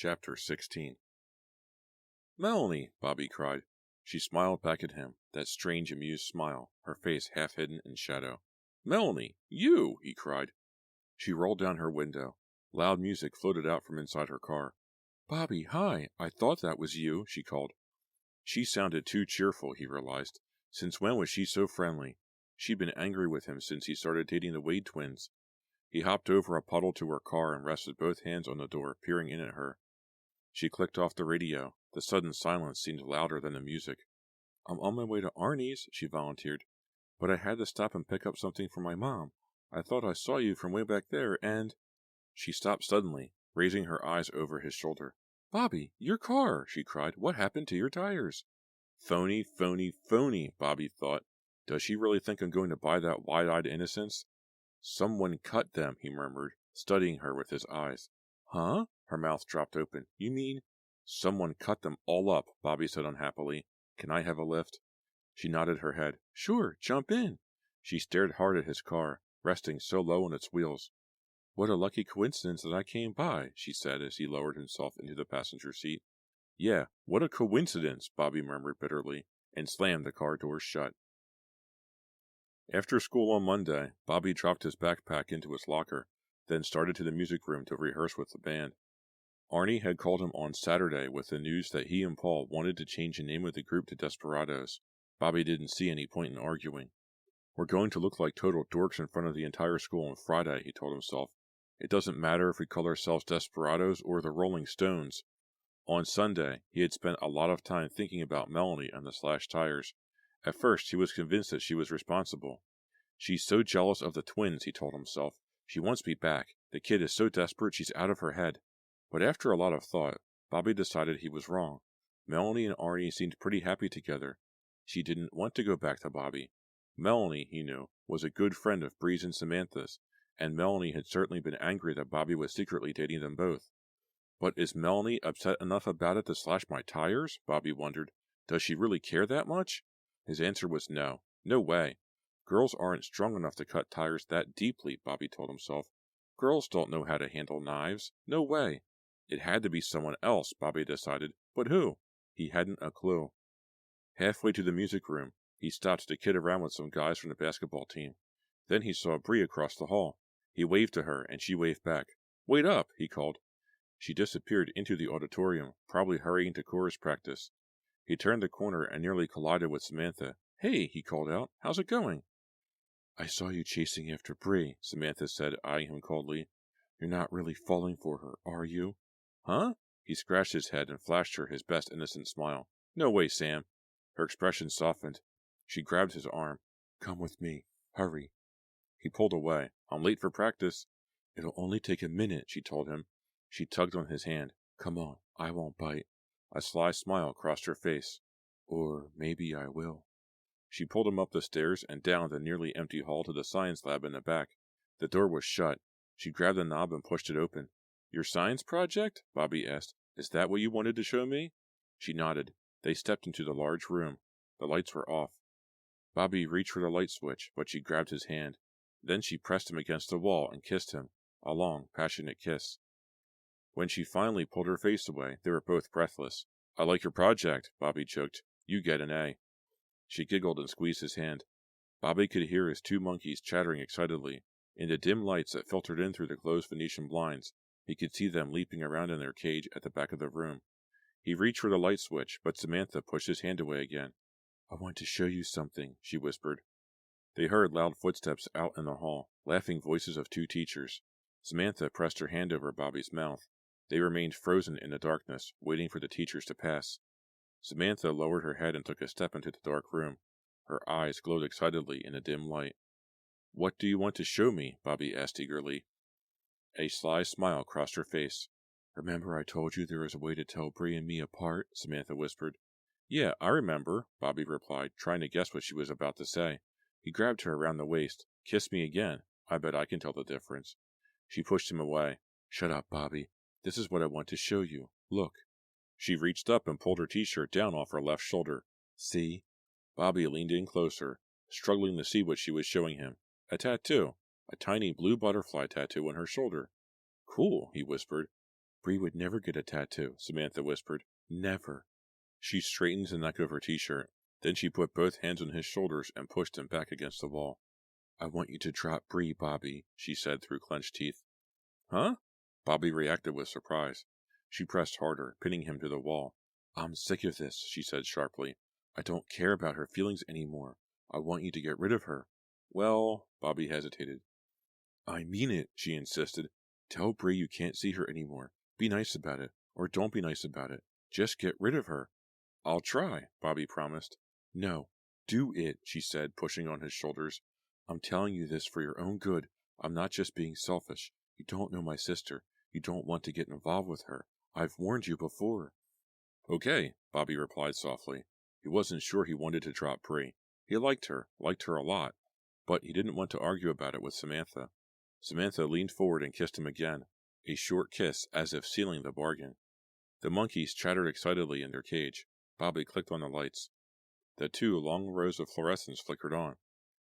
Chapter 16. "Melanie!" Bobby cried. She smiled back at him, that strange amused smile, her face half hidden in shadow. "Melanie! You!" he cried. She rolled down her window. Loud music floated out from inside her car. "Bobby, hi! I thought that was you," she called. She sounded too cheerful, he realized. Since when was she so friendly? She'd been angry with him since he started dating the Wade twins. He hopped over a puddle to her car and rested both hands on the door, peering in at her. She clicked off the radio. The sudden silence seemed louder than the music. "I'm on my way to Arnie's," she volunteered. "But I had to stop and pick up something for my mom. I thought I saw you from way back there, and—" She stopped suddenly, raising her eyes over his shoulder. "Bobby, your car!" she cried. "What happened to your tires?" Phony, phony, phony, Bobby thought. Does she really think I'm going to buy that wide-eyed innocence? "Someone cut them," he murmured, studying her with his eyes. "Huh?" Her mouth dropped open. "You mean—" "Someone cut them all up," Bobby said unhappily. "Can I have a lift?" She nodded her head. "Sure, jump in." She stared hard at his car, resting so low on its wheels. "What a lucky coincidence that I came by," she said as he lowered himself into the passenger seat. "Yeah, what a coincidence," Bobby murmured bitterly, and slammed the car doors shut. After school on Monday, Bobby dropped his backpack into his locker, then started to the music room to rehearse with the band. Arnie had called him on Saturday with the news that he and Paul wanted to change the name of the group to Desperados. Bobby didn't see any point in arguing. "We're going to look like total dorks in front of the entire school on Friday," he told himself. "It doesn't matter if we call ourselves Desperados or the Rolling Stones." On Sunday, he had spent a lot of time thinking about Melanie and the slashed tires. At first, he was convinced that she was responsible. "She's so jealous of the twins," he told himself. "She wants me back. The kid is so desperate she's out of her head." But after a lot of thought, Bobby decided he was wrong. Melanie and Arnie seemed pretty happy together. She didn't want to go back to Bobby. Melanie, he knew, was a good friend of Bree's and Samantha's, and Melanie had certainly been angry that Bobby was secretly dating them both. "But is Melanie upset enough about it to slash my tires?" Bobby wondered. "Does she really care that much?" His answer was no. No way. Girls aren't strong enough to cut tires that deeply, Bobby told himself. Girls don't know how to handle knives. No way. It had to be someone else, Bobby decided. But who? He hadn't a clue. Halfway to the music room, he stopped to kid around with some guys from the basketball team. Then he saw Bree across the hall. He waved to her, and she waved back. "Wait up," he called. She disappeared into the auditorium, probably hurrying to chorus practice. He turned the corner and nearly collided with Samantha. "Hey," he called out. "How's it going?" "I saw you chasing after Bree," Samantha said, eyeing him coldly. "You're not really falling for her, are you?" "Huh?" He scratched his head and flashed her his best innocent smile. "No way, Sam." Her expression softened. She grabbed his arm. "Come with me. Hurry." He pulled away. "I'm late for practice." "It'll only take a minute," she told him. She tugged on his hand. "Come on, I won't bite." A sly smile crossed her face. "Or maybe I will." She pulled him up the stairs and down the nearly empty hall to the science lab in the back. The door was shut. She grabbed the knob and pushed it open. "Your science project?" Bobby asked. "Is that what you wanted to show me?" She nodded. They stepped into the large room. The lights were off. Bobby reached for the light switch, but she grabbed his hand. Then she pressed him against the wall and kissed him. A long, passionate kiss. When she finally pulled her face away, they were both breathless. "I like your project," Bobby choked. "You get an A." She giggled and squeezed his hand. Bobby could hear his two monkeys chattering excitedly. In the dim lights that filtered in through the closed Venetian blinds, he could see them leaping around in their cage at the back of the room. He reached for the light switch, but Samantha pushed his hand away again. "I want to show you something," she whispered. They heard loud footsteps out in the hall, laughing voices of two teachers. Samantha pressed her hand over Bobby's mouth. They remained frozen in the darkness, waiting for the teachers to pass. Samantha lowered her head and took a step into the dark room. Her eyes glowed excitedly in the dim light. "What do you want to show me?" Bobby asked eagerly. A sly smile crossed her face. "Remember I told you there was a way to tell Bree and me apart?" Samantha whispered. "Yeah, I remember," Bobby replied, trying to guess what she was about to say. He grabbed her around the waist. "Kiss me again. I bet I can tell the difference." She pushed him away. "Shut up, Bobby. This is what I want to show you. Look." She reached up and pulled her t-shirt down off her left shoulder. "See?" Bobby leaned in closer, struggling to see what she was showing him. A tattoo. A tiny blue butterfly tattoo on her shoulder. "Cool," he whispered. Bree would never get a tattoo, Samantha whispered. Never. She straightened the neck of her t-shirt. Then she put both hands on his shoulders and pushed him back against the wall. I want you to drop Bree, Bobby, she said through clenched teeth. Huh? Bobby reacted with surprise. She pressed harder, pinning him to the wall. I'm sick of this, she said sharply. I don't care about her feelings anymore. I want you to get rid of her. Well, Bobby hesitated. I mean it, she insisted. Tell Bree you can't see her anymore. Be nice about it, or don't be nice about it. Just get rid of her. I'll try, Bobby promised. No, do it, she said, pushing on his shoulders. I'm telling you this for your own good. I'm not just being selfish. You don't know my sister. You don't want to get involved with her. I've warned you before. Okay, Bobby replied softly. He wasn't sure he wanted to drop Bree. He liked her a lot, but he didn't want to argue about it with Samantha. Samantha leaned forward and kissed him again, a short kiss as if sealing the bargain. The monkeys chattered excitedly in their cage. Bobby clicked on the lights. The 2 long rows of fluorescents flickered on.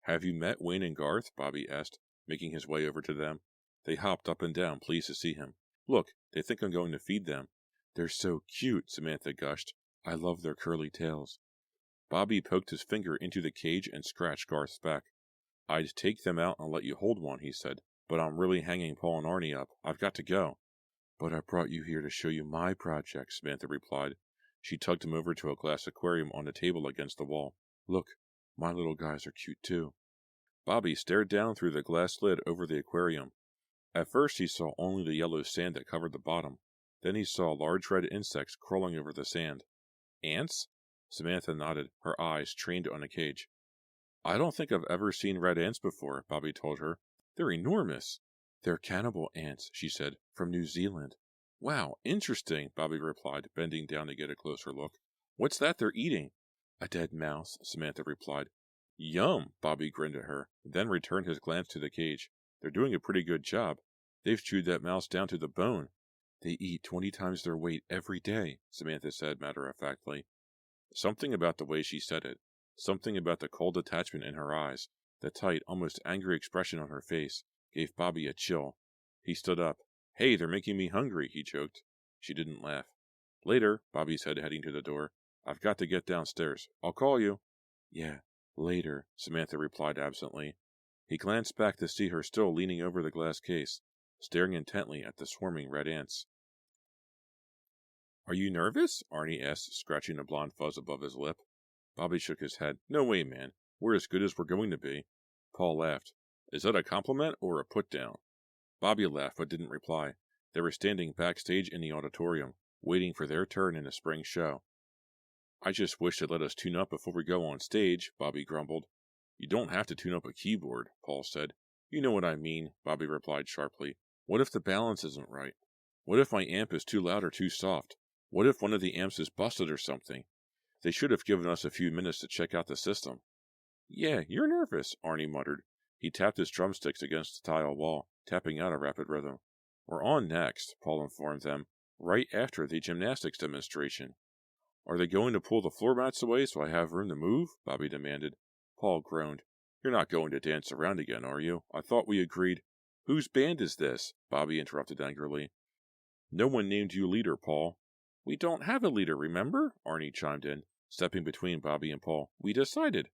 Have you met Wayne and Garth? Bobby asked, making his way over to them. They hopped up and down, pleased to see him. Look, they think I'm going to feed them. They're so cute, Samantha gushed. I love their curly tails. Bobby poked his finger into the cage and scratched Garth's back. I'd take them out and let you hold one, he said, but I'm really hanging Paul and Arnie up. I've got to go. But I brought you here to show you my project, Samantha replied. She tugged him over to a glass aquarium on the table against the wall. Look, my little guys are cute too. Bobby stared down through the glass lid over the aquarium. At first he saw only the yellow sand that covered the bottom. Then he saw large red insects crawling over the sand. Ants? Samantha nodded, her eyes trained on a cage. I don't think I've ever seen red ants before, Bobby told her. They're enormous. They're cannibal ants, she said, from New Zealand. Wow, interesting, Bobby replied, bending down to get a closer look. What's that they're eating? A dead mouse, Samantha replied. Yum, Bobby grinned at her, then returned his glance to the cage. They're doing a pretty good job. They've chewed that mouse down to the bone. They eat 20 times their weight every day, Samantha said matter-of-factly. Something about the way she said it, something about the cold detachment in her eyes, the tight, almost angry expression on her face, gave Bobby a chill. He stood up. Hey, they're making me hungry, he joked. She didn't laugh. Later, Bobby said, heading to the door. I've got to get downstairs. I'll call you. Yeah, later, Samantha replied absently. He glanced back to see her still leaning over the glass case, staring intently at the swarming red ants. Are you nervous? Arnie asked, scratching a blonde fuzz above his lip. Bobby shook his head. No way, man. We're as good as we're going to be. Paul laughed. Is that a compliment or a put-down? Bobby laughed but didn't reply. They were standing backstage in the auditorium, waiting for their turn in the spring show. I just wish they'd let us tune up before we go on stage, Bobby grumbled. You don't have to tune up a keyboard, Paul said. You know what I mean, Bobby replied sharply. What if the balance isn't right? What if my amp is too loud or too soft? What if one of the amps is busted or something? They should have given us a few minutes to check out the system. Yeah, you're nervous, Arnie muttered. He tapped his drumsticks against the tile wall, tapping out a rapid rhythm. We're on next, Paul informed them, right after the gymnastics demonstration. Are they going to pull the floor mats away so I have room to move? Bobby demanded. Paul groaned. You're not going to dance around again, are you? I thought we agreed. Whose band is this? Bobby interrupted angrily. No one named you leader, Paul. We don't have a leader, remember? Arnie chimed in, stepping between Bobby and Paul. We decided.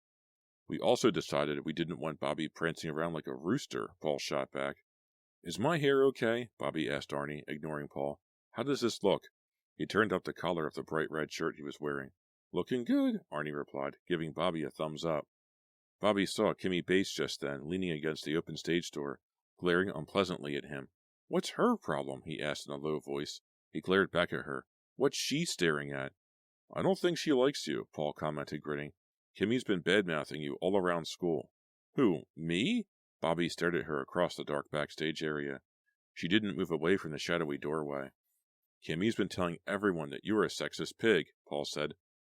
We also decided we didn't want Bobby prancing around like a rooster, Paul shot back. Is my hair okay? Bobby asked Arnie, ignoring Paul. How does this look? He turned up the collar of the bright red shirt he was wearing. Looking good, Arnie replied, giving Bobby a thumbs up. Bobby saw Kimmy Bates just then, leaning against the open stage door, glaring unpleasantly at him. What's her problem? He asked in a low voice. He glared back at her. What's she staring at? I don't think she likes you, Paul commented, grinning. Kimmy's been bad-mouthing you all around school. Who, me? Bobby stared at her across the dark backstage area. She didn't move away from the shadowy doorway. Kimmy's been telling everyone that you're a sexist pig, Paul said.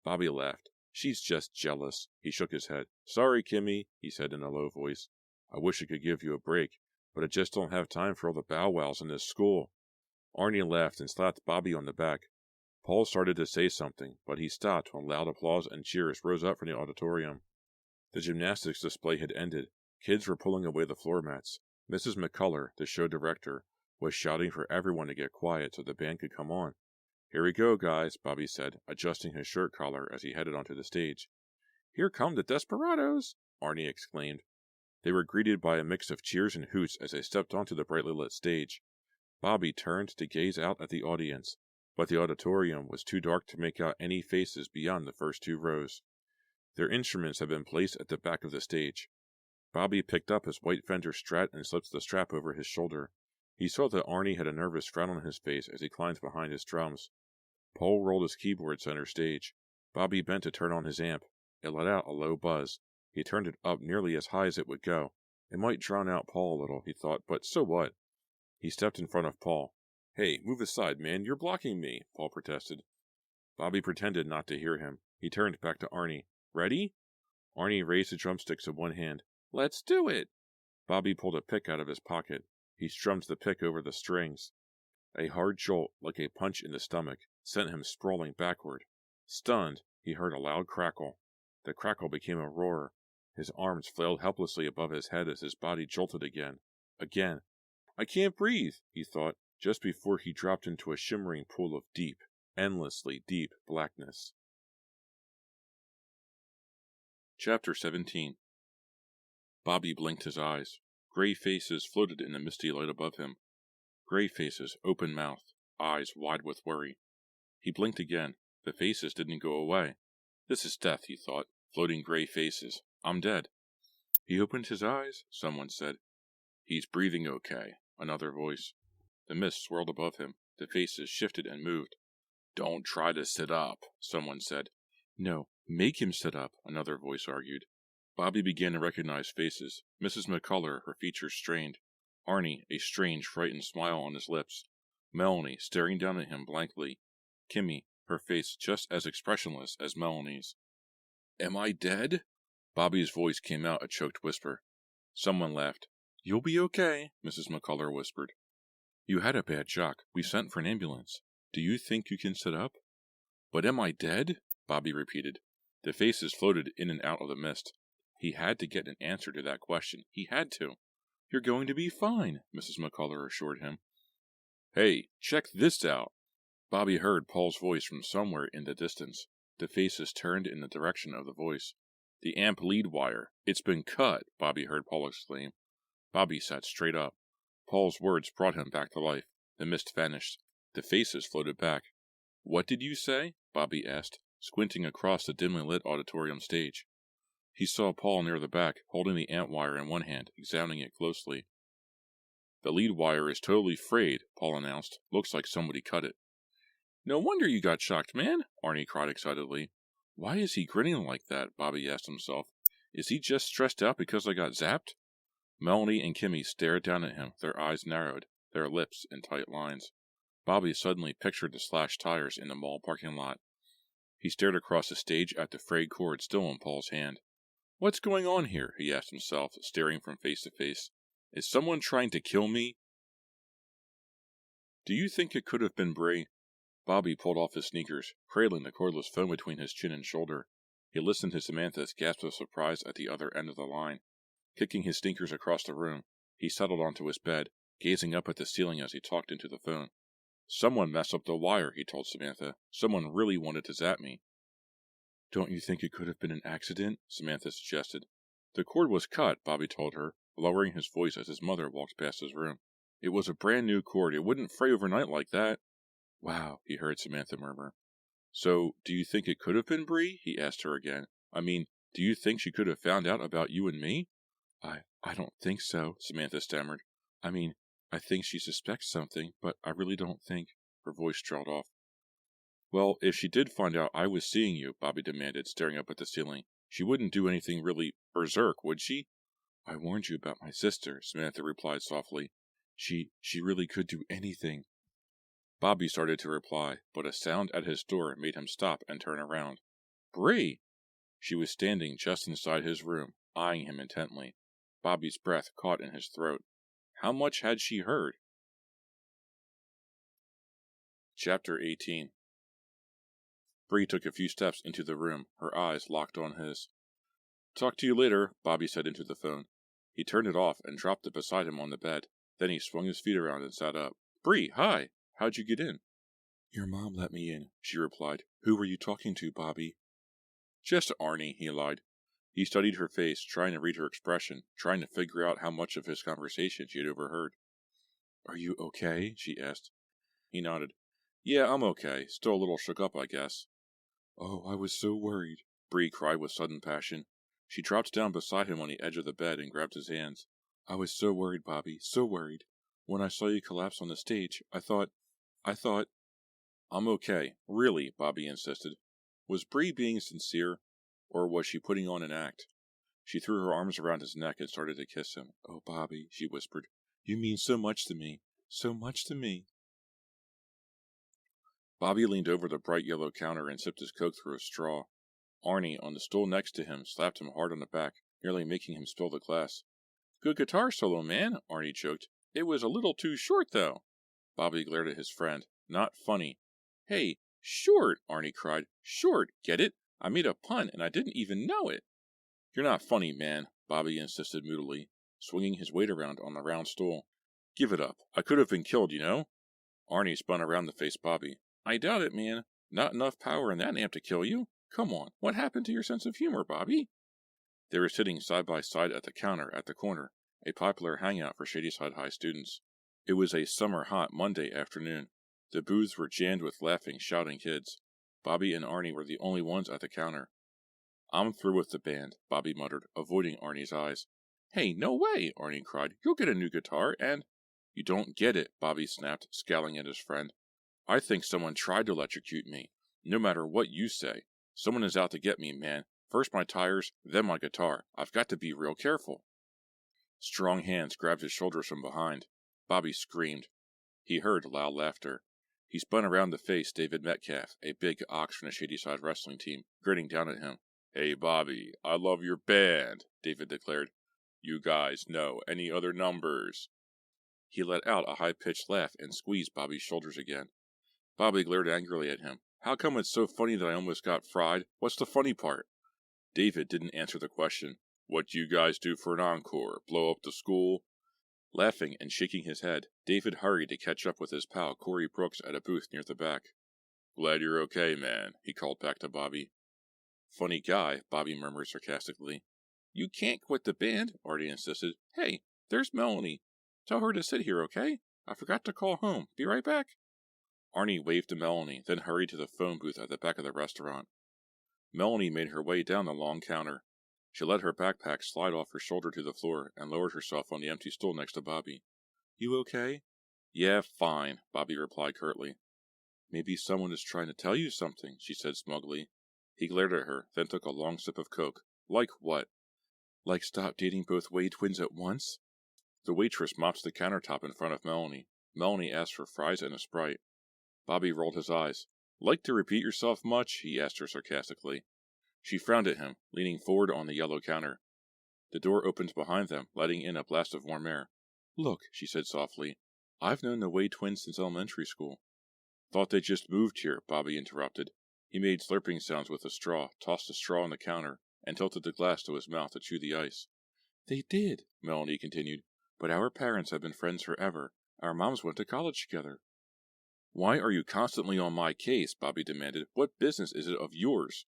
Bobby laughed. She's just jealous. He shook his head. Sorry, Kimmy, he said in a low voice. I wish I could give you a break, but I just don't have time for all the bow-wows in this school. Arnie laughed and slapped Bobby on the back. Paul started to say something, but he stopped when loud applause and cheers rose up from the auditorium. The gymnastics display had ended. Kids were pulling away the floor mats. Mrs. McCullough, the show director, was shouting for everyone to get quiet so the band could come on. "Here we go, guys," Bobby said, adjusting his shirt collar as he headed onto the stage. "Here come the Desperados!" Arnie exclaimed. They were greeted by a mix of cheers and hoots as they stepped onto the brightly lit stage. Bobby turned to gaze out at the audience, but the auditorium was too dark to make out any faces beyond the first 2 rows. Their instruments had been placed at the back of the stage. Bobby picked up his white Fender Strat and slipped the strap over his shoulder. He saw that Arnie had a nervous frown on his face as he climbed behind his drums. Paul rolled his keyboard center stage. Bobby bent to turn on his amp. It let out a low buzz. He turned it up nearly as high as it would go. It might drown out Paul a little, he thought, but so what? He stepped in front of Paul. "Hey, move aside, man, you're blocking me," Paul protested. Bobby pretended not to hear him. He turned back to Arnie. "Ready?" Arnie raised the drumsticks in one hand. "Let's do it!" Bobby pulled a pick out of his pocket. He strummed the pick over the strings. A hard jolt, like a punch in the stomach, sent him sprawling backward. Stunned, he heard a loud crackle. The crackle became a roar. His arms flailed helplessly above his head as his body jolted again. Again. "I can't breathe," he thought, just before he dropped into a shimmering pool of deep, endlessly deep blackness. Chapter 17. Bobby blinked his eyes. Gray faces floated in the misty light above him. Gray faces, open-mouthed, eyes wide with worry. He blinked again. The faces didn't go away. This is death, he thought. Floating gray faces. I'm dead. He opened his eyes, someone said. "He's breathing okay," another voice. The mist swirled above him. The faces shifted and moved. "Don't try to sit up," someone said. "No, make him sit up," another voice argued. Bobby began to recognize faces. Mrs. McCullough, her features strained. Arnie, a strange, frightened smile on his lips. Melanie, staring down at him blankly. Kimmy, her face just as expressionless as Melanie's. "Am I dead?" Bobby's voice came out a choked whisper. Someone laughed. "You'll be okay," Mrs. McCullough whispered. "You had a bad shock. We sent for an ambulance. Do you think you can sit up?" "But am I dead?" Bobby repeated. The faces floated in and out of the mist. He had to get an answer to that question. He had to. "You're going to be fine," Mrs. McCullough assured him. "Hey, check this out!" Bobby heard Paul's voice from somewhere in the distance. The faces turned in the direction of the voice. "The amp lead wire. It's been cut," Bobby heard Paul exclaim. Bobby sat straight up. Paul's words brought him back to life. The mist vanished. The faces floated back. "What did you say?" Bobby asked, squinting across the dimly lit auditorium stage. He saw Paul near the back, holding the amp wire in one hand, examining it closely. "The lead wire is totally frayed," Paul announced. "Looks like somebody cut it." "No wonder you got shocked, man," Arnie cried excitedly. "Why is he grinning like that?" Bobby asked himself. "Is he just stressed out because I got zapped?" Melanie and Kimmy stared down at him, their eyes narrowed, their lips in tight lines. Bobby suddenly pictured the slashed tires in the mall parking lot. He stared across the stage at the frayed cord still in Paul's hand. "What's going on here?" he asked himself, staring from face to face. "Is someone trying to kill me?" "Do you think it could have been Bray?" Bobby pulled off his sneakers, cradling the cordless phone between his chin and shoulder. He listened to Samantha's gasp of surprise at the other end of the line. Kicking his sneakers across the room, he settled onto his bed, gazing up at the ceiling as he talked into the phone. "Someone messed up the wire," he told Samantha. "Someone really wanted to zap me." "Don't you think it could have been an accident?" Samantha suggested. "The cord was cut," Bobby told her, lowering his voice as his mother walked past his room. "It was a brand new cord. It wouldn't fray overnight like that." "Wow," he heard Samantha murmur. "So, do you think it could have been Bree?" he asked her again. "I mean, do you think she could have found out about you and me?" I don't think so," Samantha stammered. "I mean, I think she suspects something, but I really don't think—" Her voice trailed off. "Well, if she did find out I was seeing you," Bobby demanded, staring up at the ceiling, "she wouldn't do anything really berserk, would she?" "I warned you about my sister," Samantha replied softly. She really could do anything." Bobby started to reply, but a sound at his door made him stop and turn around. "Bree!" She was standing just inside his room, eyeing him intently. Bobby's breath caught in his throat. How much had she heard? Chapter 18. Bree took a few steps into the room, her eyes locked on his. "Talk to you later," Bobby said into the phone. He turned it off and dropped it beside him on the bed. Then he swung his feet around and sat up. Bree, hi! How'd you get in? Your mom let me in, she replied. Who were you talking to, Bobby? Just Arnie, he lied. He studied her face, trying to read her expression, trying to figure out how much of his conversation she had overheard. Are you okay? She asked. He nodded. Yeah, I'm okay. Still a little shook up, I guess. Oh, I was so worried, Bree cried with sudden passion. She dropped down beside him on the edge of the bed and grabbed his hands. I was so worried, Bobby, so worried. When I saw you collapse on the stage, I thought... I'm okay, really, Bobby insisted. Was Bree being sincere, or was she putting on an act? She threw her arms around his neck and started to kiss him. Oh, Bobby, she whispered, you mean so much to me, so much to me. Bobby leaned over the bright yellow counter and sipped his Coke through a straw. Arnie, on the stool next to him, slapped him hard on the back, nearly making him spill the glass. Good guitar solo, man, Arnie choked. It was a little too short, though. Bobby glared at his friend. Not funny. Hey, short, Arnie cried. Short, get it? I made a pun and I didn't even know it. You're not funny, man, Bobby insisted moodily, swinging his weight around on the round stool. Give it up. I could have been killed, you know? Arnie spun around to face Bobby. I doubt it, man. Not enough power in that amp to kill you. Come on, what happened to your sense of humor, Bobby? They were sitting side by side at the counter at the corner, a popular hangout for Shadyside High students. It was a summer hot Monday afternoon. The booths were jammed with laughing, shouting kids. Bobby and Arnie were the only ones at the counter. I'm through with the band, Bobby muttered, avoiding Arnie's eyes. Hey, no way, Arnie cried. You'll get a new guitar and... You don't get it, Bobby snapped, scowling at his friend. I think someone tried to electrocute me. No matter what you say. Someone is out to get me, man. First my tires, then my guitar. I've got to be real careful. Strong hands grabbed his shoulders from behind. Bobby screamed. He heard loud laughter. He spun around to face David Metcalf, a big ox from the Shadyside wrestling team, grinning down at him. Hey, Bobby, I love your band, David declared. You guys know any other numbers? He let out a high-pitched laugh and squeezed Bobby's shoulders again. Bobby glared angrily at him. How come it's so funny that I almost got fried? What's the funny part? David didn't answer the question. What do you guys do for an encore? Blow up the school? Laughing and shaking his head, David hurried to catch up with his pal Corey Brooks at a booth near the back. Glad you're okay, man, he called back to Bobby. Funny guy, Bobby murmured sarcastically. You can't quit the band, Artie insisted. Hey, there's Melanie. Tell her to sit here, okay? I forgot to call home. Be right back. Arnie waved to Melanie, then hurried to the phone booth at the back of the restaurant. Melanie made her way down the long counter. She let her backpack slide off her shoulder to the floor and lowered herself on the empty stool next to Bobby. You okay? Yeah, fine, Bobby replied curtly. Maybe someone is trying to tell you something, she said smugly. He glared at her, then took a long sip of Coke. Like what? Like stop dating both Wade twins at once? The waitress mopped the countertop in front of Melanie. Melanie asked for fries and a Sprite. Bobby rolled his eyes. Like to repeat yourself much? He asked her sarcastically. She frowned at him, leaning forward on the yellow counter. The door opened behind them, letting in a blast of warm air. Look, she said softly. I've known the Wade twins since elementary school. Thought they just moved here, Bobby interrupted. He made slurping sounds with a straw, tossed the straw on the counter, and tilted the glass to his mouth to chew the ice. They did, Melanie continued, but our parents have been friends forever. Our moms went to college together. Why are you constantly on my case? Bobby demanded. What business is it of yours?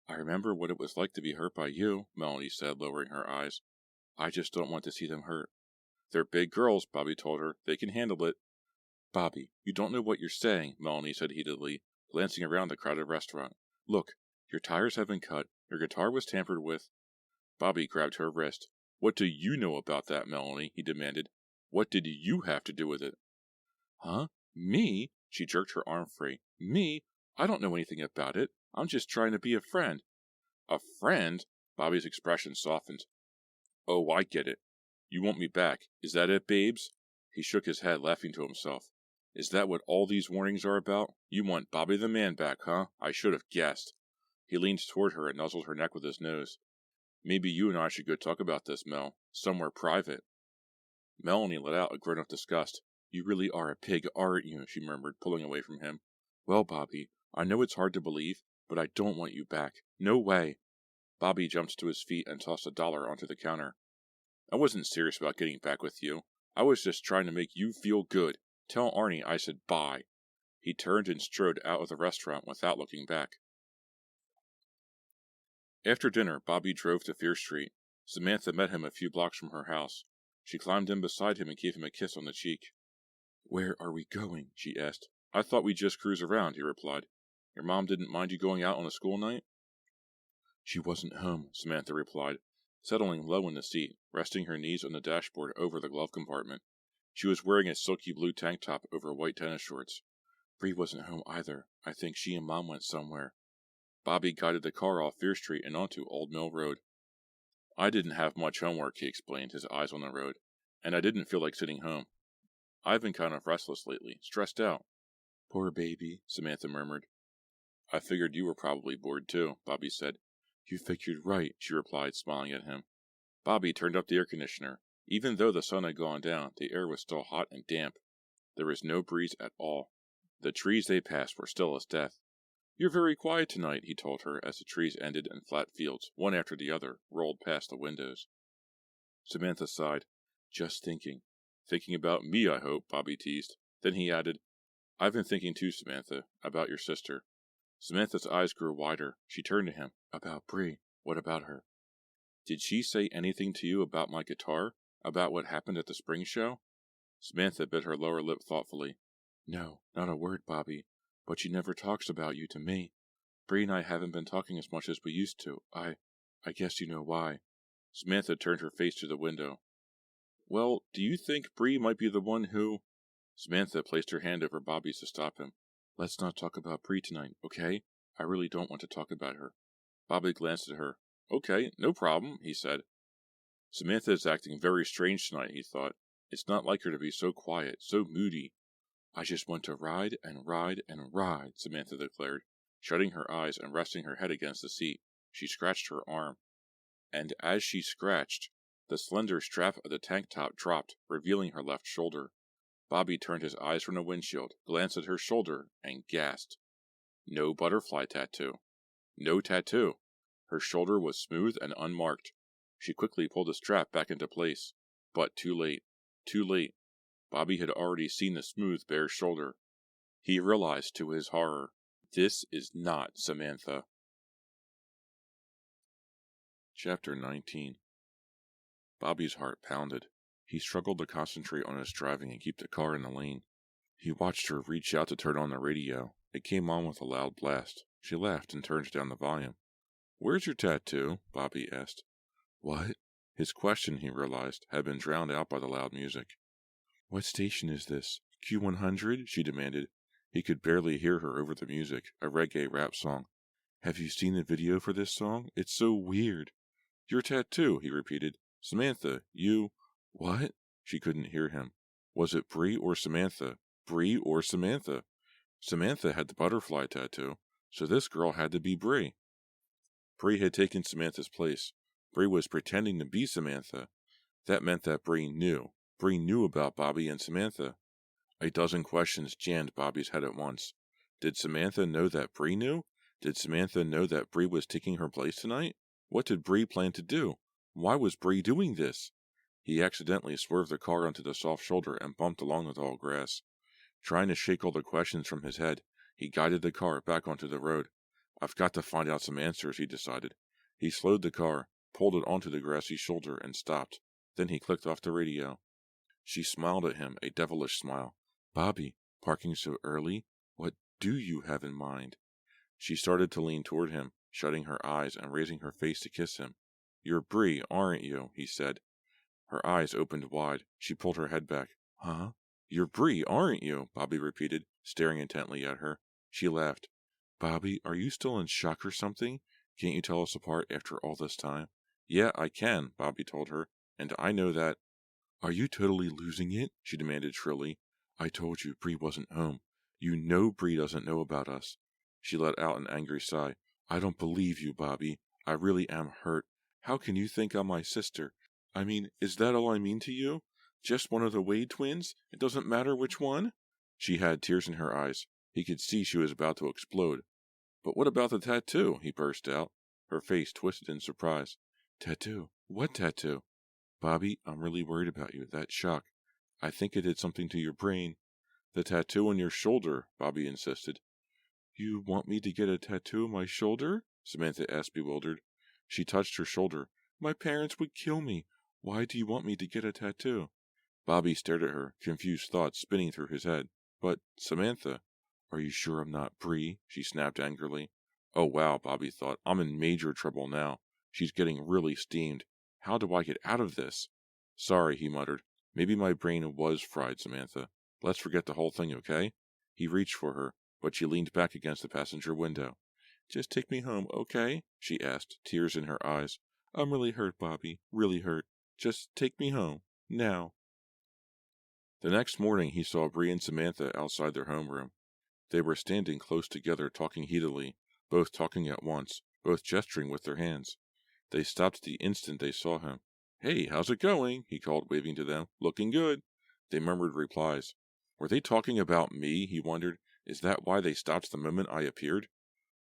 I remember what it was like to be hurt by you, Melanie said, lowering her eyes. I just don't want to see them hurt. They're big girls, Bobby told her. They can handle it. Bobby, you don't know what you're saying, Melanie said heatedly, glancing around the crowded restaurant. Look, your tires have been cut, your guitar was tampered with. Bobby grabbed her wrist. What do you know about that, Melanie? He demanded. What did you have to do with it? Huh? Me? She jerked her arm free. Me? I don't know anything about it. I'm just trying to be a friend. A friend? Bobby's expression softened. Oh, I get it. You want me back. Is that it, babes? He shook his head, laughing to himself. Is that what all these warnings are about? You want Bobby the man back, huh? I should have guessed. He leaned toward her and nuzzled her neck with his nose. Maybe you and I should go talk about this, Mel. Somewhere private. Melanie let out a groan of disgust. You really are a pig, aren't you? She murmured, pulling away from him. Well, Bobby, I know it's hard to believe, but I don't want you back. No way. Bobby jumped to his feet and tossed $1 onto the counter. I wasn't serious about getting back with you. I was just trying to make you feel good. Tell Arnie I said bye." He turned and strode out of the restaurant without looking back. After dinner, Bobby drove to Fear Street. Samantha met him a few blocks from her house. She climbed in beside him and gave him a kiss on the cheek. "Where are we going?" she asked. "I thought we'd just cruise around," he replied. "Your mom didn't mind you going out on a school night?" "She wasn't home," Samantha replied, settling low in the seat, resting her knees on the dashboard over the glove compartment. She was wearing a silky blue tank top over white tennis shorts. "Bree wasn't home either. I think she and Mom went somewhere." Bobby guided the car off Fear Street and onto Old Mill Road. "I didn't have much homework," he explained, his eyes on the road, "and I didn't feel like sitting home. I've been kind of restless lately, stressed out." "Poor baby," Samantha murmured. "I figured you were probably bored too," Bobby said. "You figured right," she replied, smiling at him. Bobby turned up the air conditioner. Even though the sun had gone down, the air was still hot and damp. There was no breeze at all. The trees they passed were still as death. "You're very quiet tonight," he told her as the trees ended and flat fields, one after the other, rolled past the windows. Samantha sighed. "Just thinking." "Thinking about me, I hope," Bobby teased. Then he added, "I've been thinking too, Samantha, about your sister." Samantha's eyes grew wider. She turned to him. "About Bree. What about her?" "Did she say anything to you about my guitar? About what happened at the spring show?" Samantha bit her lower lip thoughtfully. "No, not a word, Bobby. But she never talks about you to me. Bree and I haven't been talking as much as we used to. I guess you know why." Samantha turned her face to the window. "Well, do you think Bree might be the one who—" Samantha placed her hand over Bobby's to stop him. "Let's not talk about Bree tonight, okay? I really don't want to talk about her." Bobby glanced at her. "Okay, no problem," he said. "Samantha is acting very strange tonight," he thought. "It's not like her to be so quiet, so moody." "I just want to ride and ride and ride," Samantha declared, shutting her eyes and resting her head against the seat. She scratched her arm. And as she scratched, the slender strap of the tank top dropped, revealing her left shoulder. Bobby turned his eyes from the windshield, glanced at her shoulder, and gasped. No butterfly tattoo. No tattoo. Her shoulder was smooth and unmarked. She quickly pulled the strap back into place. But too late. Too late. Bobby had already seen the smooth, bare shoulder. He realized to his horror, this is not Samantha. Chapter 19. Bobby's heart pounded. He struggled to concentrate on his driving and keep the car in the lane. He watched her reach out to turn on the radio. It came on with a loud blast. She laughed and turned down the volume. "Where's your tattoo?" Bobby asked. "What?" His question, he realized, had been drowned out by the loud music. "What station is this? Q100? She demanded. He could barely hear her over the music, a reggae rap song. "Have you seen the video for this song? It's so weird." "Your tattoo," he repeated. "Samantha, you—" "What?" She couldn't hear him. Was it Bree or Samantha? Bree or Samantha? Samantha had the butterfly tattoo, so this girl had to be Bree. Bree had taken Samantha's place. Bree was pretending to be Samantha. That meant that Bree knew. Bree knew about Bobby and Samantha. A dozen questions jammed Bobby's head at once. Did Samantha know that Bree knew? Did Samantha know that Bree was taking her place tonight? What did Bree plan to do? Why was Bree doing this? He accidentally swerved the car onto the soft shoulder and bumped along the tall grass. Trying to shake all the questions from his head, he guided the car back onto the road. "I've got to find out some answers," he decided. He slowed the car, pulled it onto the grassy shoulder, and stopped. Then he clicked off the radio. She smiled at him, a devilish smile. "Bobby, parking so early? What do you have in mind?" She started to lean toward him, shutting her eyes and raising her face to kiss him. "You're Bree, aren't you?" he said. Her eyes opened wide. She pulled her head back. "Huh? You're Bree, aren't you?" Bobby repeated, staring intently at her. She laughed. "Bobby, are you still in shock or something? Can't you tell us apart after all this time?" "Yeah, I can," Bobby told her, "and I know that—" "Are you totally losing it?" she demanded shrilly. "I told you Bree wasn't home. You know Bree doesn't know about us." She let out an angry sigh. "I don't believe you, Bobby. I really am hurt. How can you think I'm my sister? I mean, is that all I mean to you? Just one of the Wade twins? It doesn't matter which one?" She had tears in her eyes. He could see she was about to explode. "But what about the tattoo?" he burst out. Her face twisted in surprise. "Tattoo? What tattoo?" "Bobby, I'm really worried about you. That shock. I think it did something to your brain. The tattoo on your shoulder, Bobby insisted. You want me to get a tattoo on my shoulder? Samantha asked, bewildered. She touched her shoulder. My parents would kill me. Why do you want me to get a tattoo? Bobby stared at her, confused thoughts spinning through his head. But, Samantha, are you sure I'm not Bree? She snapped angrily. Oh wow, Bobby thought. I'm in major trouble now. She's getting really steamed. How do I get out of this? Sorry, he muttered. Maybe my brain was fried, Samantha. Let's forget the whole thing, okay? He reached for her, but she leaned back against the passenger window. Just take me home, okay? She asked, tears in her eyes. I'm really hurt, Bobby. Really hurt. Just take me home. Now. The next morning he saw Bree and Samantha outside their homeroom. They were standing close together talking heatedly, both talking at once, both gesturing with their hands. They stopped the instant they saw him. Hey, how's it going? He called, waving to them. Looking good. They murmured replies. Were they talking about me? He wondered. Is that why they stopped the moment I appeared?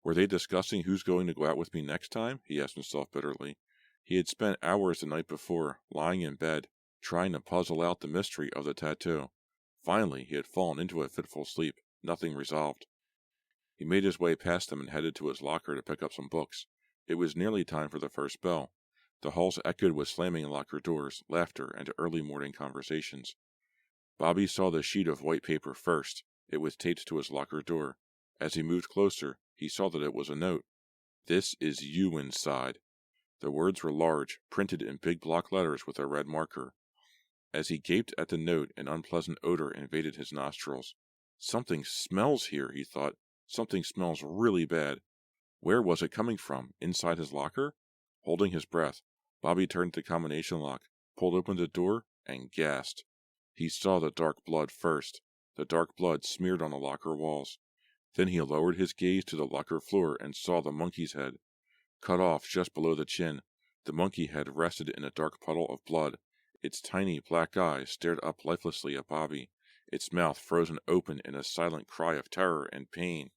Were they discussing who's going to go out with me next time? He asked himself bitterly. He had spent hours the night before, lying in bed, trying to puzzle out the mystery of the tattoo. Finally, he had fallen into a fitful sleep, nothing resolved. He made his way past them and headed to his locker to pick up some books. It was nearly time for the first bell. The halls echoed with slamming locker doors, laughter, and early morning conversations. Bobby saw the sheet of white paper first. It was taped to his locker door. As he moved closer, he saw that it was a note. This is you inside. The words were large, printed in big block letters with a red marker. As he gaped at the note, an unpleasant odor invaded his nostrils. Something smells here, he thought. Something smells really bad. Where was it coming from? Inside his locker? Holding his breath, Bobby turned the combination lock, pulled open the door, and gasped. He saw the dark blood first, the dark blood smeared on the locker walls. Then he lowered his gaze to the locker floor and saw the monkey's head. Cut off just below the chin, the monkey head rested in a dark puddle of blood. Its tiny black eyes stared up lifelessly at Bobby, its mouth frozen open in a silent cry of terror and pain.